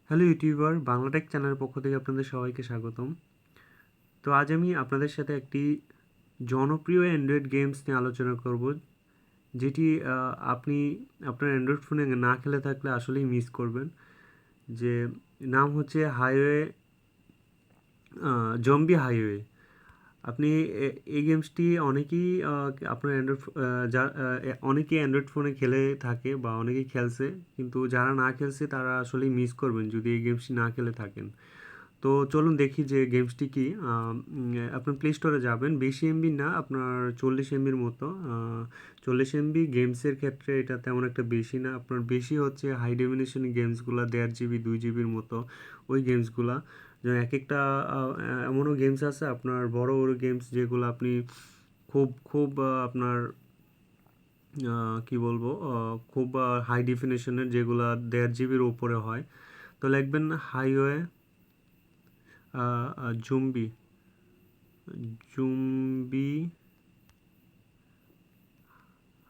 Hello YouTuber, Bangla Tech চ্যানেলের পক্ষ থেকে আপনাদের সবাইকে স্বাগতম। তো আজ আমি আপনাদের সাথে একটি জনপ্রিয় অ্যান্ড্রয়েড গেমস নিয়ে আলোচনা করব, যেটি আপনি আপনার অ্যান্ড্রয়েড ফোনে না খেলে থাকলে আসলেই মিস করবেন। যে নাম হচ্ছে হাইওয়ে, জম্বি হাইওয়ে। আপনি এই গেমসটি অনেকেই আপনার অ্যান্ড্রয়েড অনেকেই অ্যান্ড্রয়েড ফোনে খেলে থাকে বা অনেকেই খেলছে, কিন্তু যারা না খেলছে তারা আসলেই মিস করবেন যদি এই গেমসটি না খেলে থাকেন। তো চলুন দেখি যে গেমসটি কি। আপনার প্লে স্টোরে যাবেন, বেশি এমবি না, আপনার 40 এমবির মতো। 40 এমবি গেমসের ক্ষেত্রে এটা তেমন একটা বেশি না, আপনার বেশি হচ্ছে হাই ডেফিনেশন গেমসগুলো 1.5 জিবি 2 জিবির মতো, ওই গেমসগুলা। যেমন এক একটা এমনও গেমস আছে আপনার বড় বড় গেমস, যেগুলো আপনি খুব খুব আপনার কি বলবো, খুব হাই ডেফিনেশনের, যেগুলো 1.5 জিবির উপরে হয়। তো লিখবেন হাইওয়ে জুম্বি জুম্বি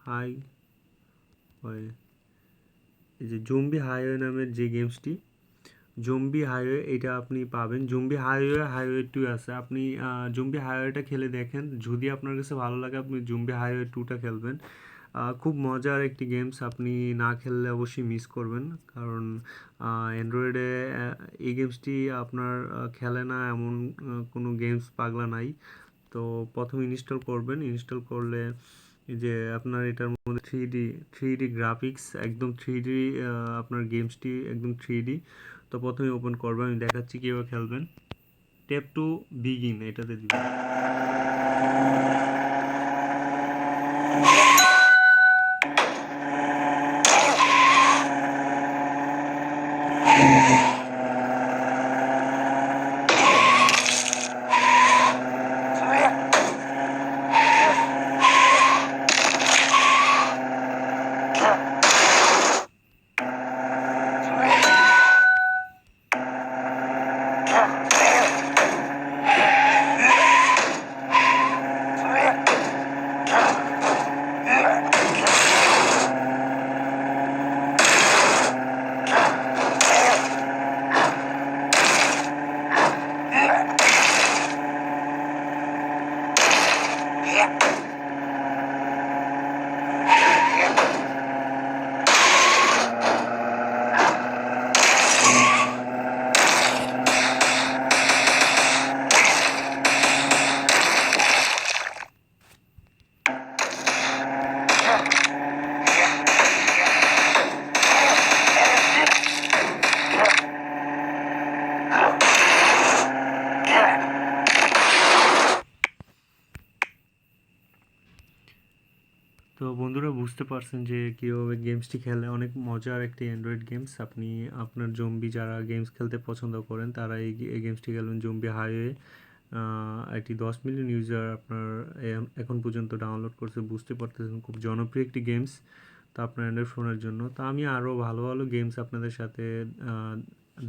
হাইওয়ে। এই যে জম্বি হাইওয়ে নামের যে গেমসটি, জম্বি হাইওয়ে, এটা আপনি পাবেন। জম্বি হাইওয়ে, হাইওয়ে 2 আছে। আপনি জম্বি হাইওয়েটা খেলে দেখেন, যদি আপনার কাছে ভালো লাগে আপনি জম্বি হাইওয়ে 2টা খেলবেন। খুব মজার একটি গেমস, আপনি না খেললে অবশ্যই মিস করবেন, কারণ অ্যান্ড্রয়েডে এই গেমসটি আপনার খেলে না এমন কোনো গেমস পাগলা নাই। তো প্রথমে ইনস্টল করবেন, ইনস্টল করলে এই যে আপনার এটার মধ্যে থ্রি ডি গ্রাফিক্স, একদম থ্রি ডি, আপনার গেমসটি একদম থ্রি ডি। তো প্রথমে ওপেন করবেন, আমি দেখাচ্ছি কীভাবে খেলবেন। ট্যাপ টু বিগিন এটাতে দিবেন। তো বন্ধুরা, বুঝতে পারছেন যে কীভাবে গেমসটি খেলে, অনেক মজার একটি অ্যান্ড্রয়েড গেমস। আপনি আপনার জম্বি যারা গেমস খেলতে পছন্দ করেন তারা এই গেমসটি খেলবেন, জম্বি হাইওয়ে। একটি 10 মিলিয়ন ইউজার আপনার এখন পর্যন্ত ডাউনলোড করছে, বুঝতে পারতেছেন খুব জনপ্রিয় একটি গেমস তো আপনার অ্যান্ড্রয়েড ফোনের জন্য। তো আমি আরও ভালো ভালো গেমস আপনাদের সাথে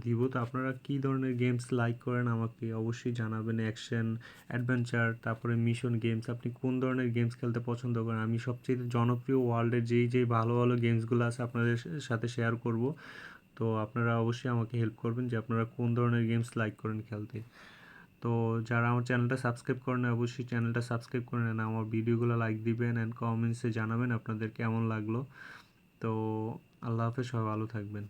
দিব। তো আপনারা কী ধরনের গেমস লাইক করেন আমাকে অবশ্যই জানাবেন। অ্যাকশন, অ্যাডভেঞ্চার, তারপরে মিশন গেমস, আপনি কোন ধরনের গেমস খেলতে পছন্দ করেন, আমি সবচেয়ে জনপ্রিয় ওয়ার্ল্ডের যেই ভালো ভালো গেমসগুলো আছে আপনাদের সাথে শেয়ার করব। তো আপনারা অবশ্যই আমাকে হেল্প করবেন যে আপনারা কোন ধরনের গেমস লাইক করেন খেলতে। তো যারা আমার চ্যানেলটা সাবস্ক্রাইব করেন অবশ্যই চ্যানেলটা সাবস্ক্রাইব করে নেন, আমার ভিডিওগুলো লাইক দিবেন অ্যান্ড কমেন্টসে জানাবেন আপনাদের কেমন লাগলো। তো আল্লাহ হাফেজ, সবাই ভালো থাকবেন।